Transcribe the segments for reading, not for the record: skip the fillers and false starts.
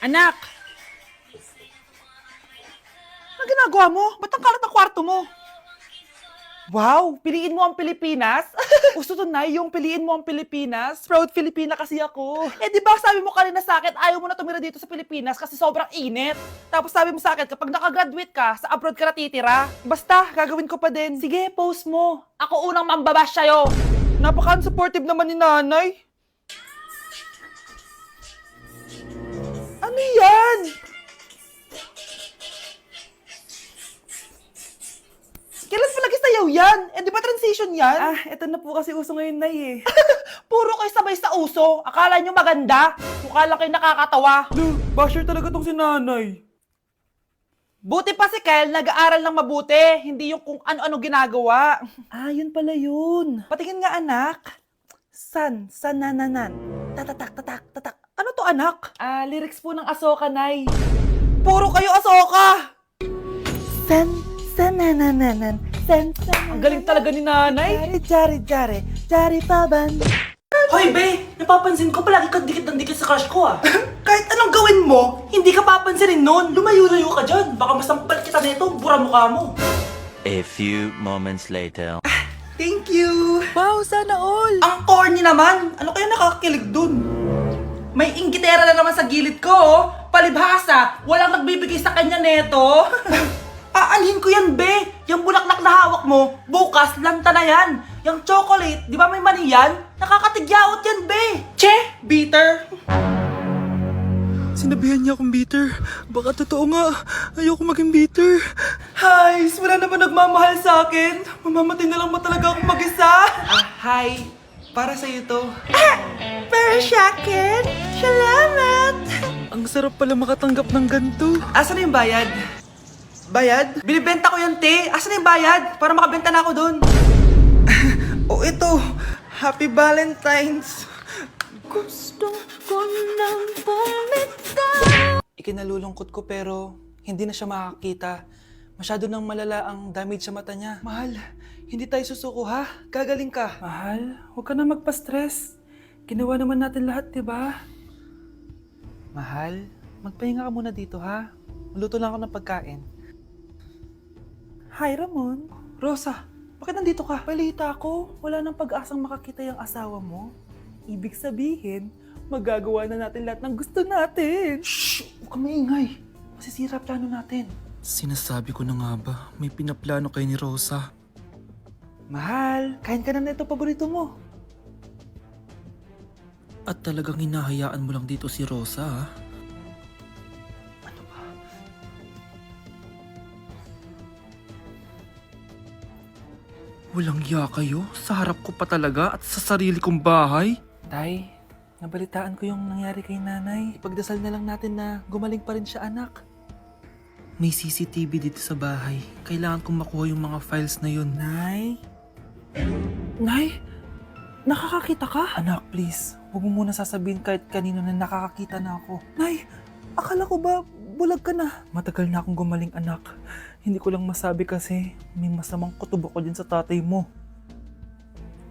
Anak! Ano ginagawa mo? Ba't ang kalat ng kwarto mo? Wow! Piliin mo ang Pilipinas? Gusto to na yung piliin mo ang Pilipinas? Proud Filipina kasi ako. Eh di ba sabi mo kanina sa akin, ayaw mo na tumira dito sa Pilipinas kasi sobrang init. Tapos sabi mo sa akin, kapag nakagraduate ka, sa abroad ka na titira. Basta, gagawin ko pa din. Sige, post mo. Ako unang mambabash sa'yo. Napaka-unsupportive naman ni nanay. Ano yan? Kailan pa lagi sayaw yan? Eh, di ba transition yan? Ah, eto na po kasi uso ngayon, Nay, eh. Puro kayo sabay sa uso. Akala nyo maganda? Mukha lang kayo nakakatawa. Basher talaga tong si nanay. Buti pa si Kyle, nag-aaral ng mabuti. Hindi yung kung ano-ano ginagawa. Ah, yun pala yun. Patingin nga, anak. Sanananan. Tatatak, tatak, tatak. Ano to, anak? Ah, lyrics po ng Asoka, Nay. Puro kayo Asoka! Sanananan. Ang galing talaga ni nanay. Jari paban. Hoy, be! Napapansin ko palagi kang dikit ng dikit sa crush ko, ah. Kahit anong gawin mo, hindi ka papansinin nun. Lumayo-layo ka dyan. Baka masampal kita nito, bura mukha mo. A few moments later. Thank you! Wow, sana all! Ang corny naman! Ano kaya nakakakilig dun? May inggitera na naman sa gilid ko, oh. Palibhasa, walang nagbibigay sa kanya neto. Aanhin ko yan, be! Yung bulaklak na hawak mo, bukas, lanta na yan! Yung chocolate, di ba may mani yan? Nakakatigyawat yan, be! Che! Bitter! Sinabihan niya akong bitter. Baka totoo nga. Ayoko maging bitter. Hi! Wala naman nagmamahal sa akin. Mamamatay na lang ba talaga akong mag-isa? Hi! Para sa'yo to. Para sa akin? Salamat! Ang sarap pala makatanggap ng ganito. Asan na yung bayad? Bayad? Binibenta ko yung te. Asan na yung bayad? Para makabenta na ako doon. Oh, ito. Happy Valentine's. Gusto ko nang bumitaw. Ikinalulungkot ko pero hindi na siya makakita. Masyado nang malala ang damage sa mata niya. Mahal, hindi tayo susuko ha? Gagaling ka. Mahal, huwag ka na magpa-stress. Ginawa naman natin lahat, di ba? Mahal, magpahinga ka muna dito ha? Maluto lang ako ng pagkain. Hi, Ramon. Rosa, bakit nandito ka? Balita ko, wala nang pag-asang makakita yung asawa mo. Ibig sabihin, magagawa na natin lahat ng gusto natin. Shh! Huwag ka maingay. Masisira plano natin. Sinasabi ko na nga ba, may pinaplano kay ni Rosa. Mahal, kain ka na nito paborito mo. At talagang hinahayaan mo lang dito si Rosa, ha? Ano ba? Walang ya kayo? Sa harap ko pa talaga at sa sarili kong bahay? Tay, nabalitaan ko yung nangyari kay nanay. Ipagdasal na lang natin na gumaling pa rin siya, anak. May CCTV dito sa bahay. Kailangan kong makuha yung mga files na yun. Nay? Nay? Nakakakita ka? Anak, please. Huwag mo muna sasabihin kahit kanino na nakakakita na ako. Nay, akala ko ba bulag ka na? Matagal na akong gumaling, anak. Hindi ko lang masabi kasi may masamang kutob ako dyan sa tatay mo.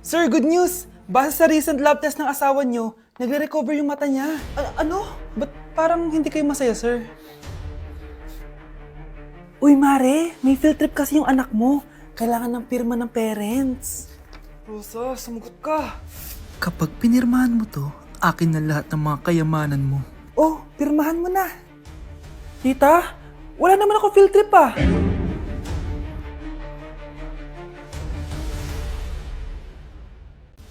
Sir, good news! Base sa recent lab test ng asawa nyo, nagre-recover yung mata niya. Ano? Ba't parang hindi kayo masaya, sir? Uy, Mare, may field trip kasi yung anak mo. Kailangan ng pirma ng parents. Rosa, sumagot ka. Kapag pinirmahan mo to, akin na lahat ng mga kayamanan mo. Oh, pirmahan mo na. Tita, wala naman ako field trip ah.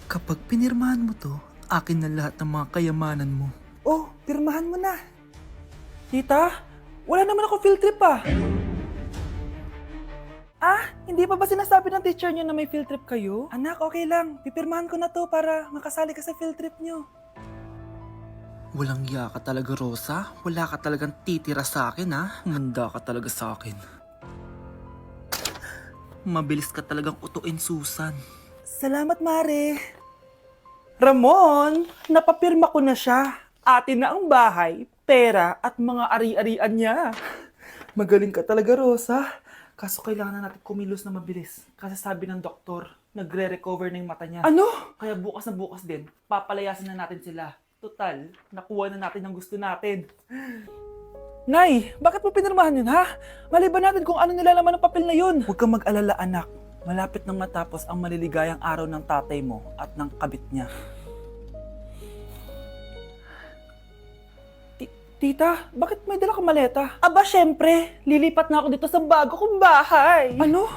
Kapag pinirmahan mo to, akin na lahat ng mga kayamanan mo. Oh, pirmahan mo na. Tita, wala naman ako field trip ah. Ah, hindi pa ba sinasabi ng teacher niyo na may field trip kayo? Anak, okay lang. Pipirmahan ko na to para makasali ka sa field trip niyo. Walang ya ka talaga, Rosa. Wala ka talagang titira sa akin, ha? Manda ka talaga sa akin. Mabilis ka talagang utuin, Susan. Salamat, Mare. Ramon, napapirma ko na siya. Atin na ang bahay, pera at mga ari-arian niya. Magaling ka talaga, Rosa. Kaso kailangan na natin kumilos na mabilis. Kasi sabi ng doktor, nagre-recover na yung mata niya. Ano? Kaya bukas na bukas din, papalayasin na natin sila. Total, nakuha na natin ang gusto natin. Nay, bakit mo pinirmahan yun, ha? Maliban natin kung ano nilalaman ng papel na yun. Huwag kang mag-alala, anak. Malapit nang matapos ang maliligayang araw ng tatay mo at ng kabit niya. Tita, bakit may dala kang maleta? Aba, syempre. Lilipat na ako dito sa bago kong bahay. Ano?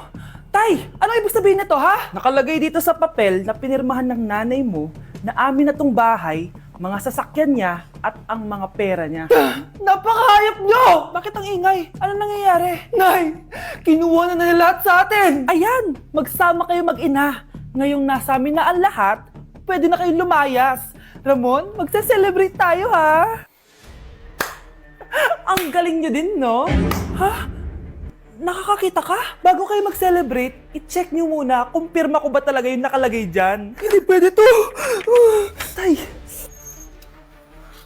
Tay, ano ibig sabihin nito, ha? Nakalagay dito sa papel na pinirmahan ng nanay mo na amin na tong bahay, mga sasakyan niya at ang mga pera niya. Napakahayop nyo! Bakit ang ingay? Ano nangyayari? Nay, kinuha na nila lahat sa atin! Ayan, magsama kayo mag-ina. Ngayong nasa amin na ang lahat, pwede na kayong lumayas. Ramon, magse-celebrate tayo, ha? Ang galing nyo din, no? Ha? Nakakakita ka? Bago kayo mag-celebrate, i-check nyo muna kung pirma ko ba talaga yung nakalagay dyan. Hindi pwede to! Tay!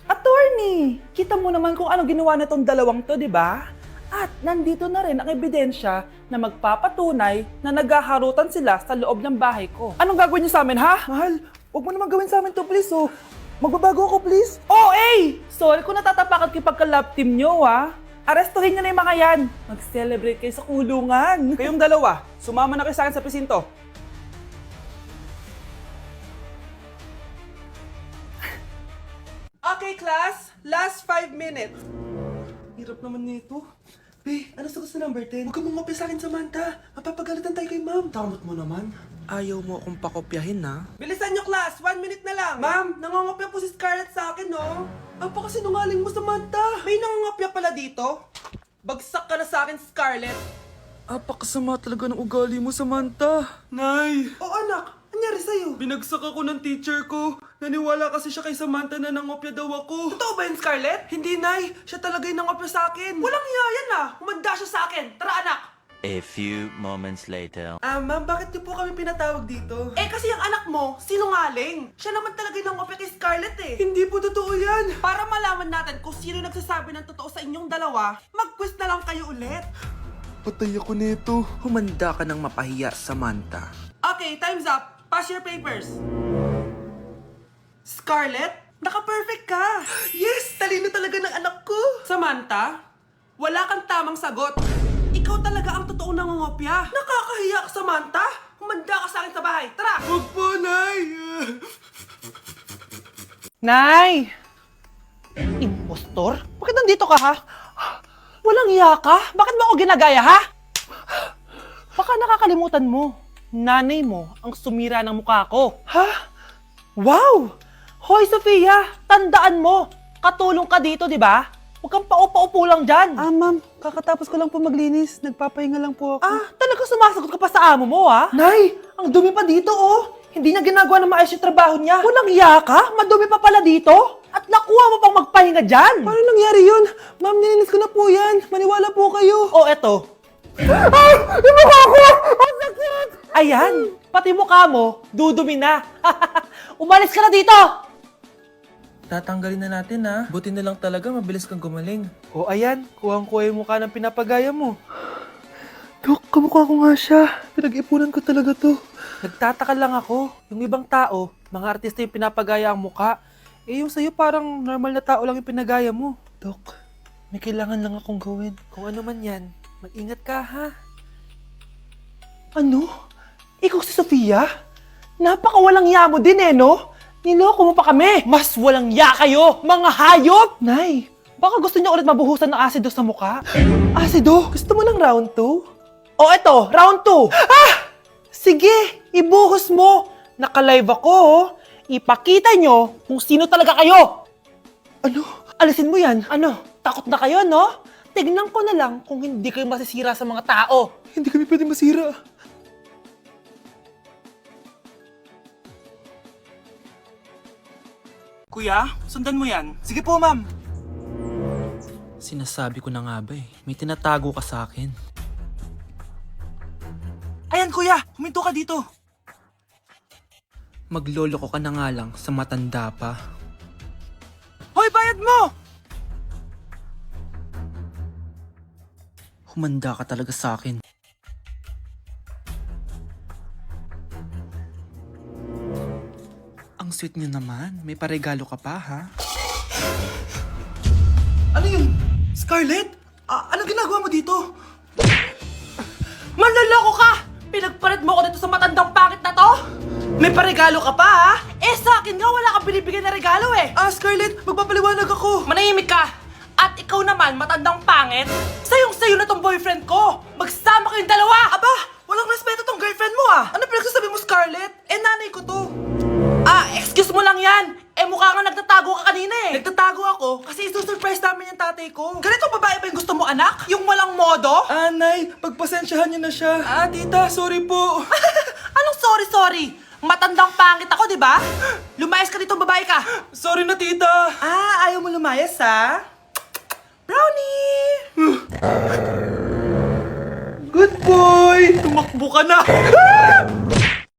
Attorney! Kita mo naman kung ano ginawa na tong dalawang to, di ba? At nandito na rin ang ebidensya na magpapatunay na naghaharutan sila sa loob ng bahay ko. Anong gagawin nyo sa amin, ha? Mahal, huwag mo naman gawin sa amin to, please, oh. Magbabago ako, please. Oh, sorry kung natatapakan kayo pagka-love team nyo, ha? Arestuhin nyo na yung mga yan. Mag-celebrate kayo sa kulungan. Kayong dalawa, sumama na kayo sa akin sa presinto. Okay, class. Last 5 minutes. Hirap naman nito. Ano sa gusto number 10? Huwag ka mong kopya sa akin, Samantha. Mapapagalitan tayo kay ma'am. Tamot mo naman. Ayaw mo akong pakopyahin, ha? Bilisan nyo, class. 1 minute na lang. Ma'am, nangongopya po si Scarlett sa akin, no? Apakasinungaling mo, Samantha. May nangongopya pala dito. Bagsak ka na sa akin, Scarlett. Apakasama talaga ng ugali mo, Samantha. Nay! O anak, anyari sa'yo? Binagsak ako ng teacher ko. Naniwala kasi siya kay Samantha na nangopya daw ako. Totoo ba yun, Scarlett? Hindi, Nay. Siya talaga yung nangopya sa akin. Walang iya yan ah. Humanda siya sa akin. Tara, anak. A few moments later. Ma'am, bakit niyo po kami pinatawag dito? Eh kasi yung anak mo, sinungaling. Siya naman talaga yung nangopya kay Scarlett eh. Hindi po totoo yan. Para malaman natin kung sino nagsasabi ng totoo sa inyong dalawa, mag-quiz na lang kayo ulit. Patay ako nito. Humanda ka ng mapahiya, Samantha. Okay, time's up. Pass your papers. Scarlett, naka-perfect ka. Yes! Talino talaga ng anak ko. Samantha, wala kang tamang sagot. Ikaw talaga ang totoong nangongopya. Nakakahiya ka, Samantha. Humanda ka sa akin sa bahay. Tara! Huwag po, Nay. Nay! Impostor? Bakit nandito ka, ha? Walang iya ka? Bakit mo ako ginagaya, ha? Baka nakakalimutan mo. Nanay mo ang sumira ng mukha ko. Ha? Wow! Hoy, Sofia! Tandaan mo! Katulong ka dito, di ba? Huwag kang paupa-upo lang dyan. Ma'am, kakatapos ko lang po maglinis. Nagpapahinga lang po ako. Talaga sumasagot ka pa sa amo mo, ha? Nay! Ang dumi pa dito, oh! Hindi niya ginagawa ng maayos yung trabaho niya. Walang iya ka? Madumi pa pala dito? At nakuha mo pang magpahinga dyan? Paano nangyari yun? Ma'am, nilinis ko na po yan. Maniwala po kayo. Oh, eto. Yung mukha ko! Ang sakit! Ayan, pati mukha mo, dudumi na. Umalis ka na dito! Tatanggalin na natin, ha? Buti na lang talaga, mabilis kang gumaling. O ayan, kuhang-kuha yung mukha ng pinapagaya mo. Dok, kamukha ko nga siya. Pinag-ipunan ko talaga to. Nagtataka lang ako. Yung ibang tao, mga artista yung pinapagaya ang mukha. Eh yung sa'yo parang normal na tao lang yung pinagaya mo. Dok, may kailangan lang akong gawin. Kung ano man yan, mag-ingat ka ha. Ano? Ikaw si Sofia? Napakawalang ya mo din eh, no? Niloko mo pa kami! Mas walang ya kayo, mga hayop! Nay, baka gusto niyo ulit mabuhusan ng asido sa mukha? Asido? Gusto mo ng round 2? O eto, round 2! Sige, ibuhos mo! Naka-live ako, oh. Ipakita nyo kung sino talaga kayo! Ano? Alisin mo yan. Ano? Takot na kayo, no? Tignan ko na lang kung hindi kayo masisira sa mga tao. Hindi kami pwede masira. Kuya, sundan mo yan. Sige po, ma'am. Sinasabi ko na nga ba, may tinatago ka sa akin. Ayan, kuya. Huminto ka dito. Magloloko ka na nga lang sa matanda pa. Hoy, bayad mo! Humanda ka talaga sa akin. Ang sweet niyo naman. May paregalo ka pa, ha? Ano yun? Scarlett? Anong ginagawa mo dito? Manloloko ka! Pinagpalit mo ko dito sa matandang pangit na to? May paregalo ka pa, ha? Eh, sa akin nga, wala kang binibigyan na regalo, eh. Scarlett, magpapaliwanag ako. Manahimik ka! At ikaw naman, matandang pangit, sayong-sayo na tong boyfriend ko! Magsama kayong dalawa! Aba, walang respeto tong girlfriend mo, Ano pinagsasabi mo, Scarlett? Nanay ko to. Excuse mo lang yan! Eh, mukha kang nagtatago ka kanina, eh. Nagtatago ako kasi isusurprise namin yung tatay ko. Ganito babae ba yung gusto mo, anak? Yung walang modo? Nay, pagpasensyahan niyo na siya. Tita, sorry po. Anong sorry? Matandang pangit ako, di ba? Lumayas ka dito, babae ka! Sorry na, tita. Ayaw mo lumayas, ha? Brownie! Good boy! Tumakbo ka na!